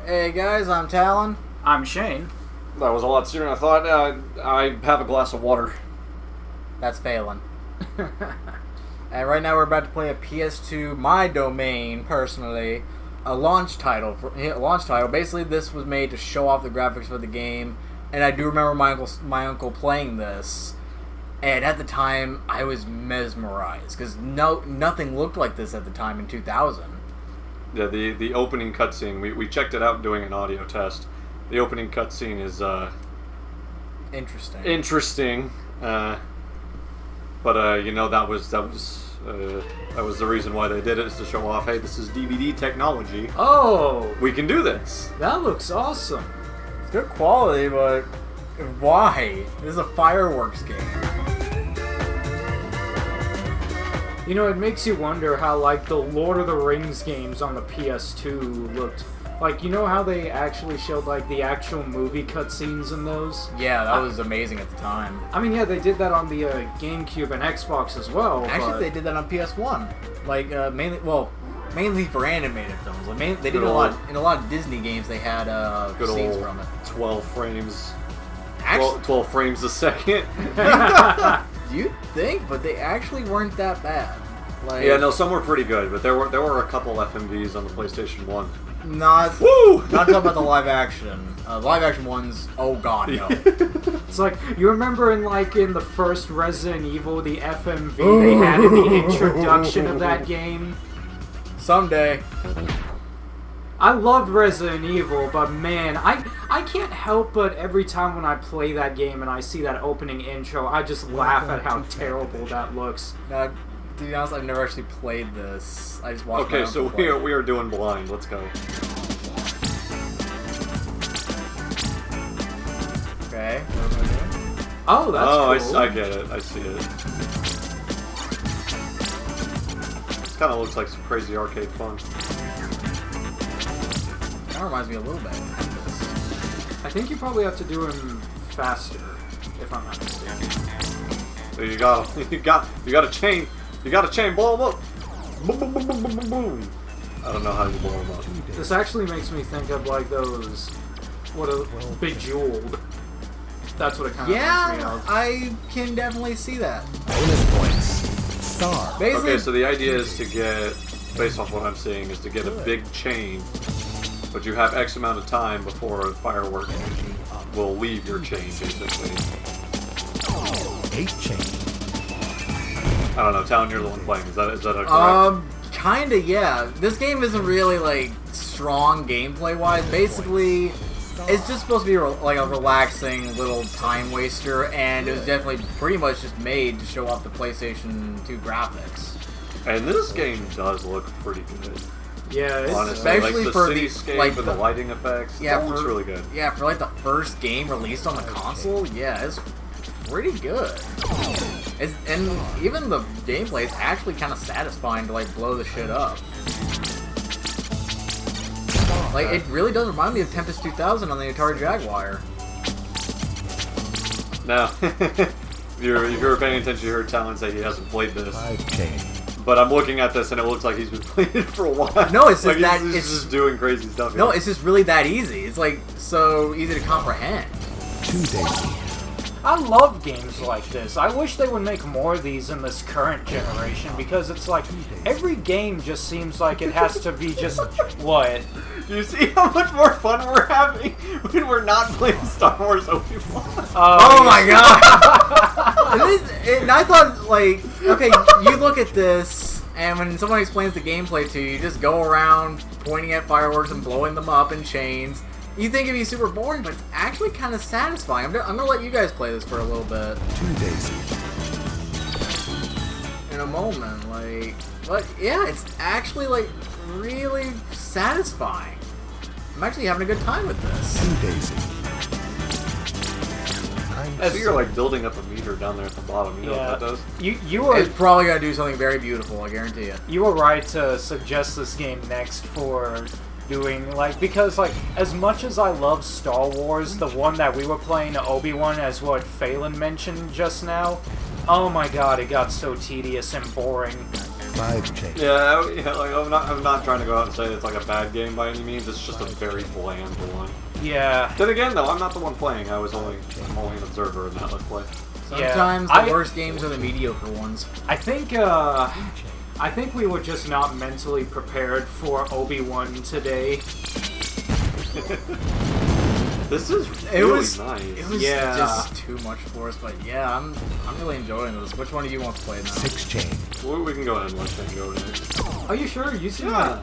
Hey guys, I'm Talon. I'm Shane. That was a lot sooner than I thought. I have a glass of water. That's Phelan. And right now we're about to play a PS2, my domain, personally, a launch title. Basically, this was made to show off the graphics for the game, and I do remember my uncle playing this, and at the time, I was mesmerized, because nothing looked like this at the time in 2000. Yeah, the opening cutscene, we checked it out doing an audio test. The opening cutscene is interesting. But you know, that was the reason why they did it, is to show off, hey, this is DVD technology. Oh, We can do this. that looks awesome. It's good quality, but why? This is a fireworks game. You know, it makes you wonder how, like, the Lord of the Rings games on the PS2 looked. Like, you know how they actually showed, like, the actual movie cutscenes in those? Yeah, that was amazing at the time. I mean, yeah, they did that on the GameCube and Xbox as well. Actually, they did that on PS1. Like, mainly for animated films. Like, they did in a lot of Disney games. They had scenes from it. 12 frames. Actually, 12 frames a second. you think? But they actually weren't that bad. Like, Yeah, no, some were pretty good, but there were a couple FMVs on the PlayStation 1. Not talking about the live action. Live action ones. Oh god, no. It's like, you remember in the first Resident Evil, the FMV they had in the introduction of that game? Someday. I loved Resident Evil, but man, I can't help but every time when I play that game and I see that opening intro, I just laugh at how terrible that looks. Now, to be honest, I've never actually played this. I just watched. Okay, so we are doing blind. Let's go. Okay. What am I doing? Oh, that's cool. I get it. I see it. This kind of looks like some crazy arcade fun. That reminds me a little bit of this. I think you probably have to do him faster, if I'm not mistaken. So you got a chain. You got a chain. Blow them up. Boom, boom, boom, boom, boom, boom, boom. I don't know how you blow them up. This actually makes me think of like those, Bejeweled. That's what it kind of reminds me Yeah, of. I can definitely see that. Bonus points. Star. Basically, Okay, so the idea is to get, based off what I'm seeing, is to get a big chain, but you have X amount of time before a firework will leave your chain, basically. 8 chain. I don't know, Talon, you're the one playing. Is that a correct? Kinda, yeah. This game isn't really, like, strong gameplay-wise. Basically, it's just supposed to be like a relaxing little time waster, and it was definitely pretty much just made to show off the PlayStation 2 graphics. And this game does look pretty good. Yeah, it's, Honestly, Especially like for the the- cityscape like and the lighting effects, Yeah, that looks really good. Yeah, for like the first game released on the console, yeah, it's pretty good. And even the gameplay is actually kind of satisfying to like blow the shit up. Like, it really does remind me of Tempest 2000 on the Atari Jaguar. Now, if you were paying attention, you heard Talon say he hasn't played this. 5 chain. But I'm looking at this and it looks like he's been playing it for a while. No, it's just like that he's it's just doing crazy stuff. No, yeah. it's just really that easy. It's like so easy to comprehend. 2 daisy. I love games like this. I wish they would make more of these in this current generation, because it's like every game just seems like it has to be just what? Do you see how much more fun we're having when we're not playing Star Wars Obi-Wan? Oh my god! And I thought, like, okay, you look at this, and when someone explains the gameplay to you, you just go around pointing at fireworks and blowing them up in chains. You think it'd be super boring, but it's actually kind of satisfying. I'm gonna let you guys play this for a little bit 2 daisy. in a moment, like, but yeah, it's actually like really satisfying. I'm actually having a good time with this. 2 daisy. So you're like building up a meter down there at the bottom. You know what that does? You were It's probably gonna do something very beautiful, I guarantee it. you were right to suggest this game next for doing, like, because, like, as much as I love Star Wars, the one that we were playing, Obi-Wan, as what Phelan mentioned just now, oh my god, it got so tedious and boring. 5 chain. Yeah, like I'm not trying to go out and say it's like a bad game by any means. It's just a very bland one. Yeah. Then again, though, I'm not the one playing. I'm only an observer in that let's play. Sometimes the worst games are the mediocre ones. I think we were just not mentally prepared for Obi-Wan today. This is It really was nice. It was Yeah. just too much for us, but yeah, I'm really enjoying this. Which one do you want to play now? 6 chain. We can go ahead and let Shane go next. Are you sure? You seem Yeah. like...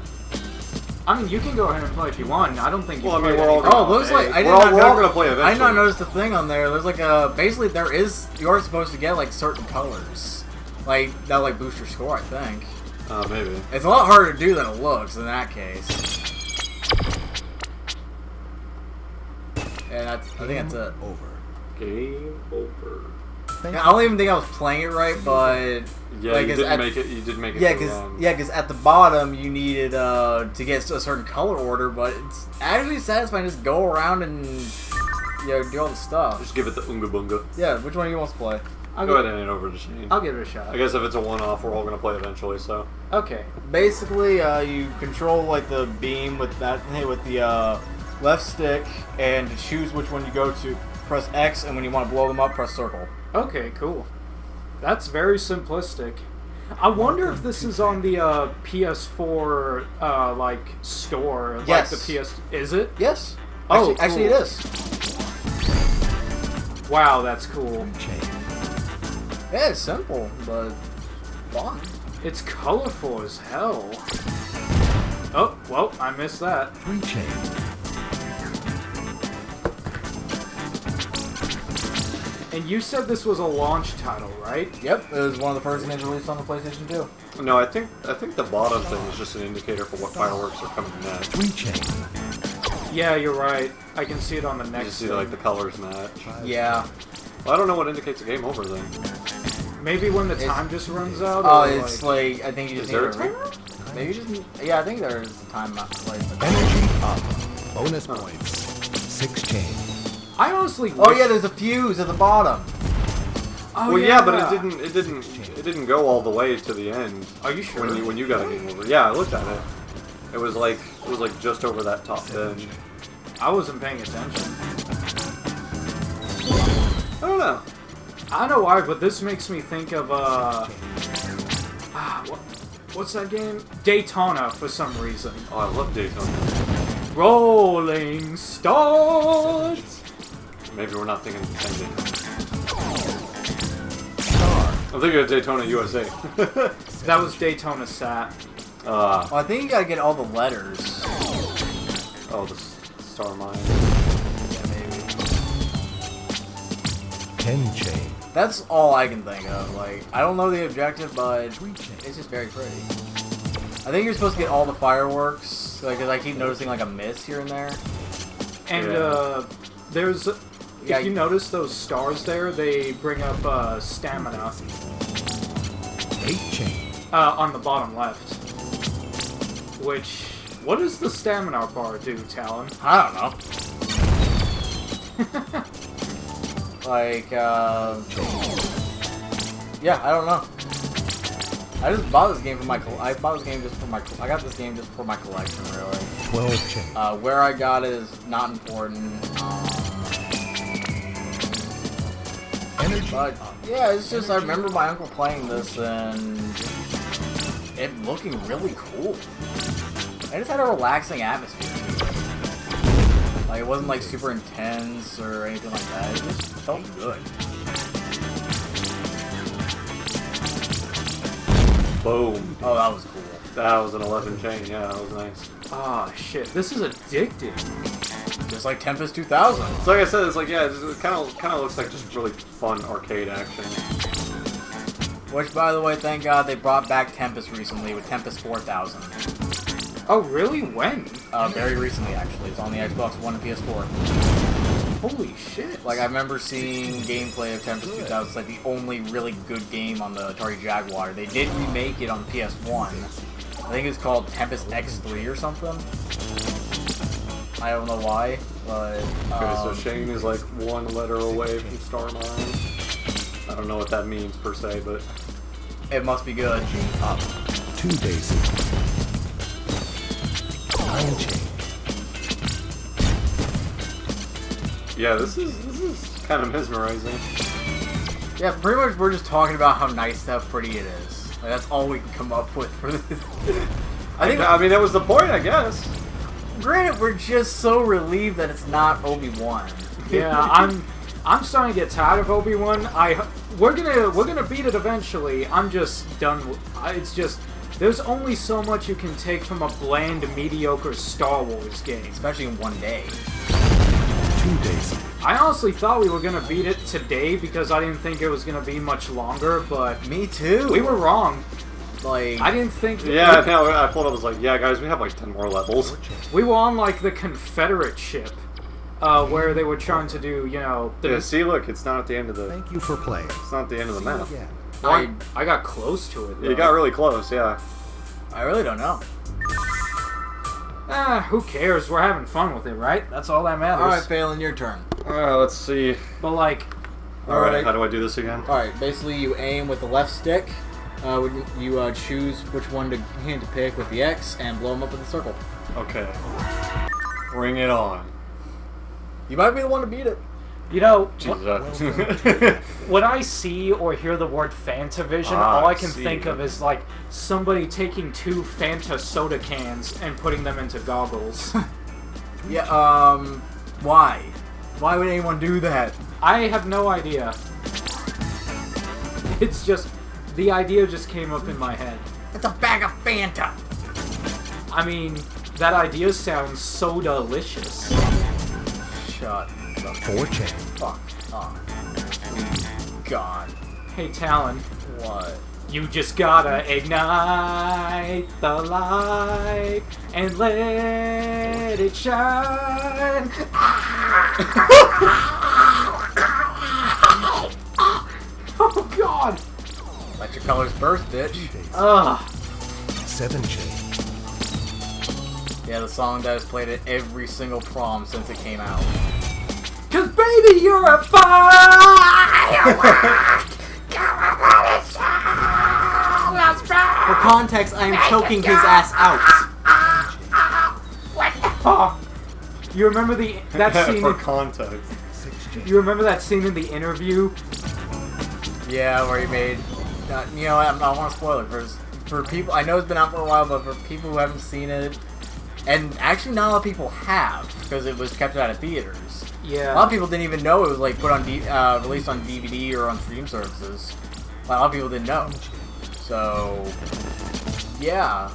I mean, you can go ahead and play if you want. I don't think you Well, I mean, played we're all anything. Oh, looks like I did We're not all know- gonna play I eventually. did not notice the thing on there. There's like a basically you are supposed to get like certain colors, like that like boost your score. I think Maybe. it's a lot harder to do than it looks in that case. And I think that's it. Over. Game over. Yeah, I don't even think I was playing it right, but Yeah, like, you it's didn't at- make it. You didn't make it. yeah, to the end. because at the bottom you needed to get a certain color order, but it's actually satisfying to just go around and do all the stuff. Just give it the unga bunga. Yeah, which one do you want to play? Go ahead and hand it over to Shane. I'll give it a shot. I guess if it's a one-off, we're all gonna play eventually. So Okay. Basically, you control like the beam with the left stick, and to choose which one you go to, press X, and when you want to blow them up, press circle. Okay, cool. That's very simplistic. I wonder if this is on the PS4 like store, Yes. like the PS. Is it? Yes. Oh, actually, cool. it is. Wow, that's cool. Chain. Yeah, it's simple, but fun. It's colorful as hell. Oh, well, I missed that. 3 chain. And you said this was a launch title, right? Yep, it was one of the first games released on the PlayStation 2. no, I think the bottom thing is just an indicator for what fireworks are coming next. 3 chain. Yeah, you're right. I can see it on the You next just see thing. like the colors match. Yeah. Well, I don't know what indicates a game over then. Maybe when the It's- time just runs out? Oh, or it's like I think you just Is there need a to timer? maybe you just yeah, I think there is a time place. Energy up. Bonus points. 6 chain. I honestly Oh wish... yeah, there's a fuse at the bottom. Oh, Well, yeah, but it didn't go all the way to the end. Are you sure? When you got a game over? Yeah, I looked at it. It was like just over that top bend. I wasn't paying attention. I don't know. I don't know why, but this makes me think of what's that game? Daytona for some reason. Oh, I love Daytona. Rolling Stars. Maybe we're not thinking the same game. Star. I'm thinking of Daytona USA. That was Daytona Sat. Well, I think you gotta get all the letters. The Star Mine. Yeah, maybe. 10 chain. That's all I can think of. Like, I don't know the objective, but 3 chain. it's just very pretty. I think you're supposed to get all the fireworks, because I keep noticing like a miss here and there. And Yeah. there's Yeah, if you notice those stars there, they bring up stamina 8 chain. on the bottom left. Which, what does the stamina bar do, Talon? I don't know. Like, yeah, I don't know. I just bought this game for my. I bought this game just for my. I got this game just for my collection, really. 12 chain. Where I got it is not important. Energy But up. yeah, it's just I remember my uncle playing this and it looking really cool. It just had a relaxing atmosphere to it. Like it wasn't like super intense or anything like that. It just felt good. Boom. Oh, that was cool. That was an 11 chain. Yeah, that was nice. Ah, shit. This is addicting. Just like Tempest 2000. So like I said, it's like it kind of looks like just really fun arcade action. Which, by the way, thank God they brought back Tempest recently with Tempest 4000. Oh, really? When? Very recently, actually. It's on the Xbox One and PS4. Holy shit. Like, I remember seeing gameplay of Tempest 2000. It's like the only really good game on the Atari Jaguar. They did remake it on PS1. I think it's called Tempest X3 or something. I don't know why, but... Okay, so Shane is like one letter away from Star Mine. I don't know what that means per se, but it must be good. Up. 2 daisy. 9 chain. Yeah, this is kind of mesmerizing. Yeah, pretty much we're just talking about how nice, how pretty it is. Like, that's all we can come up with for this. I mean, that was the point, I guess. Granted, we're just so relieved that it's not Obi-Wan. Yeah, I'm starting to get tired of Obi-Wan. We're gonna beat it eventually. I'm just done. It's just there's only so much you can take from a bland, mediocre Star Wars game. Especially in one day. 2 daisy. I honestly thought we were gonna beat it today because I didn't think it was gonna be much longer, but Me too. we were wrong. Like, I didn't think. Yeah, now I pulled up, I was like, yeah, guys, we have like 10 more levels. 4 chain. We were on like the Confederate ship, where they were trying to do, Yeah, see, look, it's not at the end of the. Thank you for playing. It's not at the end of the map. Again. I got close to it. You got really close, yeah. I really don't know. Who cares? We're having fun with it, right? That's all that matters. Alright, Phelan, your turn. Let's see. But like, Alright, how do I do this again? Alright, basically you aim with the left stick. You choose which one to hand to pick with the X and blow them up with the circle. Okay. Bring it on. You might be the one to beat it. Jesus. when I see or hear the word Fantavision, Ah, all I can see. think of is like somebody taking 2 Fanta soda cans and putting them into goggles. Yeah, why? Why would anyone do that? I have no idea. It's just, the idea just came up in my head. It's a bag of Fanta! I mean, that idea sounds so delicious. Shut the 4 chain. fuck up. God. Hey, Talon, What? you just gotta ignite the light and let it shine. Oh, God! Let your colors burst, bitch. 2 daisy. Ugh. 7 chain. Yeah, the song that has played at every single prom since it came out. 'Cause baby, you're a firework! For context, I am choking his ass out. Oh, you remember that scene? For context. 6 chain. You remember that scene in the interview? Yeah, where he made... you know what, I don't want to spoil it. For people... I know it's been out for a while, but for people who haven't seen it... And actually not a lot of people have, because it was kept out of theaters. Yeah. A lot of people didn't even know it was like put on released on DVD or on stream services. A lot of people didn't know. So... Yeah,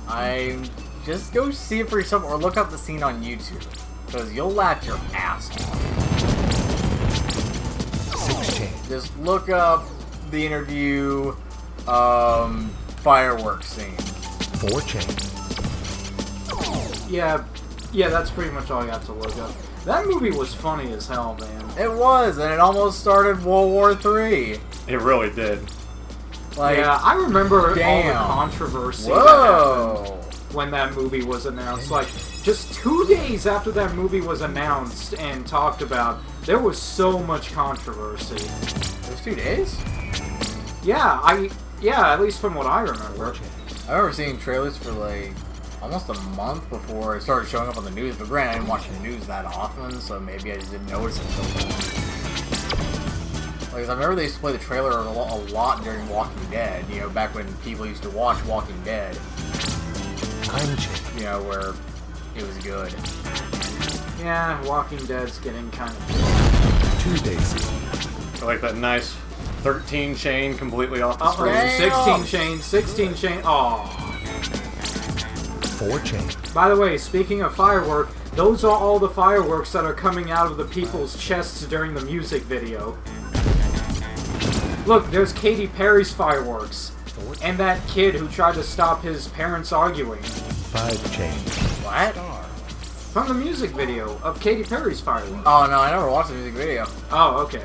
just go see it for yourself or look up the scene on YouTube. Because you'll laugh your ass off. 6 chain. Just look up the interview fireworks scene. 4 chain. Yeah, that's pretty much all I got to look up. That movie was funny as hell, man. It was, and it almost started World War III. It really did. Like, Yeah, I remember damn. all the controversy that whoa. happened when that movie was announced. Like, just 2 days after that movie was announced and talked about, there was so much controversy. It was 2 days? Yeah, at least from what I remember. I remember seeing trailers for like almost a month before it started showing up on the news, but granted I didn't watch the news that often, so maybe I just didn't notice it until then. Like, I remember they used to play the trailer a lot during Walking Dead, you know, back when people used to watch Walking Dead, 9 chain. you know, where it was good. Yeah, Walking Dead's getting kind of... 2 daisy. I like that nice 13 chain completely off the screen. Damn. 16 chain. Aw. 4 chain. By the way, speaking of firework, those are all the fireworks that are coming out of the people's chests during the music video. Look, there's Katy Perry's fireworks. And that kid who tried to stop his parents arguing. 5 chain. What? From the music video of Katy Perry's fireworks. Oh no, I never watched the music video. Oh, okay.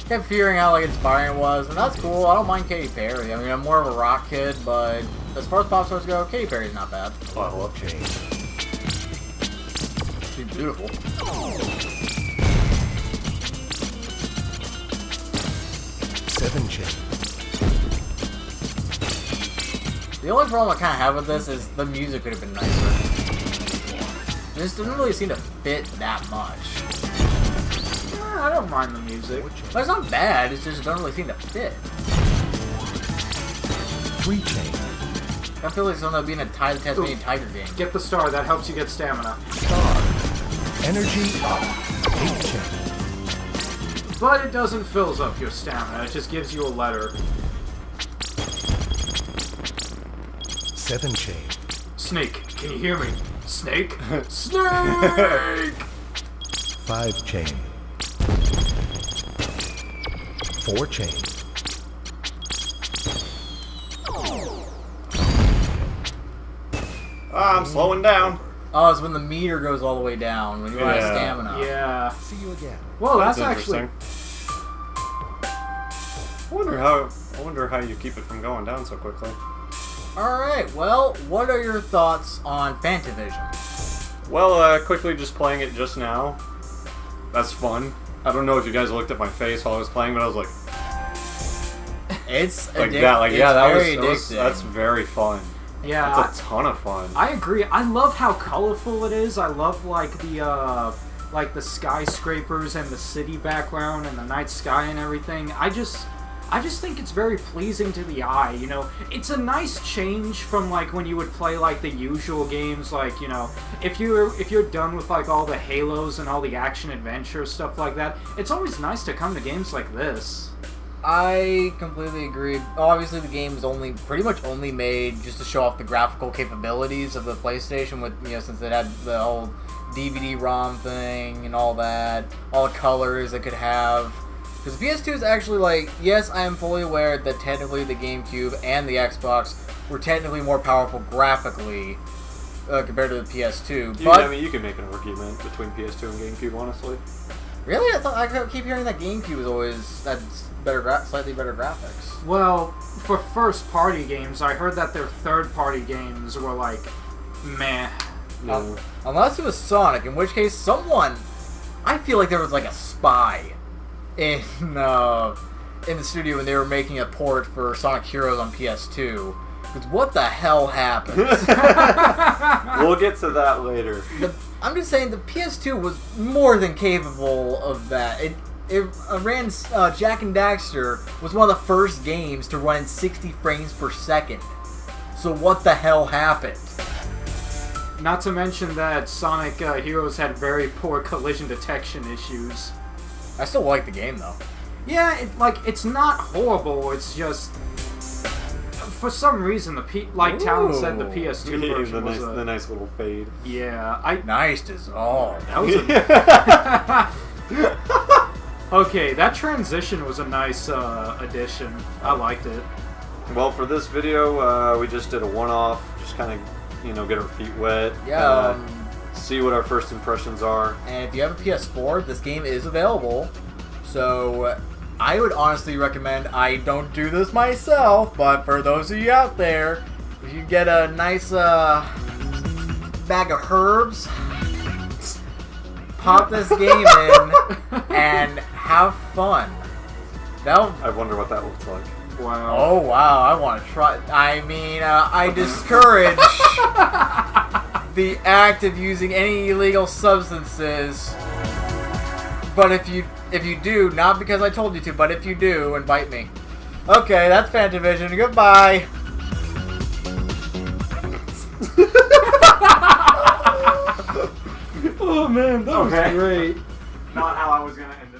Kept figuring out how like inspiring it was, and that's cool. I don't mind Katy Perry. I mean, I'm more of a rock kid, but as far as pop stars go, Katy Perry's not bad. 12 chain. She's beautiful. 7 chain. The only problem I kind of have with this is the music could have been nicer. This doesn't really seem to fit that much. I don't mind the music. But it's not bad, it's just it doesn't really seem to fit. 3 chain. I feel like it's gonna be in a Tasmanian Tiger game. Get the star, that helps you get stamina. Star. Energy up. 8 chain. But it doesn't fills up your stamina, it just gives you a letter. 7 chain. Snake, can you hear me? Snake? Snake! 5 chain. 4 chain. I'm slowing down. Oh, it's when the meter goes all the way down, when you run out of stamina. Yeah. See you again. Well, that's interesting. actually... I wonder how you keep it from going down so quickly. Alright, well, what are your thoughts on Fantavision? Well, quickly just playing it just now. That's fun. I don't know if you guys looked at my face while I was playing, but I was like... It's like addic- that. Like, it's yeah, very that was, addicting. that's very fun. Yeah. That's a ton of fun. I agree. I love how colorful it is. I love, like the skyscrapers and the city background and the night sky and everything. I just think it's very pleasing to the eye, you know. It's a nice change from like when you would play like the usual games, like, you know, if you're done with like all the Halos and all the action adventure stuff like that, it's always nice to come to games like this. I completely agree. Obviously, the game was pretty much only made just to show off the graphical capabilities of the PlayStation, with, you know, since it had the whole DVD-ROM thing and all that, all the colors it could have. Because the PS2 is actually, like, yes, I am fully aware that technically the GameCube and the Xbox were technically more powerful graphically compared to the PS2. But I mean, you can make an argument between PS2 and GameCube, honestly. Really, I keep hearing that GameCube is always better, slightly better graphics. Well, for first-party games, I heard that their third-party games were like, meh. No. Unless it was Sonic, in which case I feel like there was like a spy in the studio when they were making a port for Sonic Heroes on PS2. Because what the hell happened? We'll get to that later. I'm just saying the PS2 was more than capable of that. It ran Jak and Daxter was one of the first games to run in 60 frames per second. So what the hell happened? Not to mention that Sonic Heroes had very poor collision detection issues. I still like the game though. Yeah, it's not horrible. It's just for some reason Talon said the PS2 version was the nice little fade. Yeah, nice dissolve. That was okay, that transition was a nice addition. I liked it. Well, for this video, we just did a one-off, just kind of, you know, get our feet wet. Yeah. See what our first impressions are. And if you have a PS4, this game is available. So I would honestly recommend, I don't do this myself, but for those of you out there, if you get a nice bag of herbs, pop this game in and have fun. I wonder what that looks like. Wow. Oh wow, I want to try. I mean, I discourage the act of using any illegal substances. But if you do, not because I told you to, but if you do, invite me. Okay, that's Fantavision. Goodbye. Oh man, that was great. Not how I was gonna end it.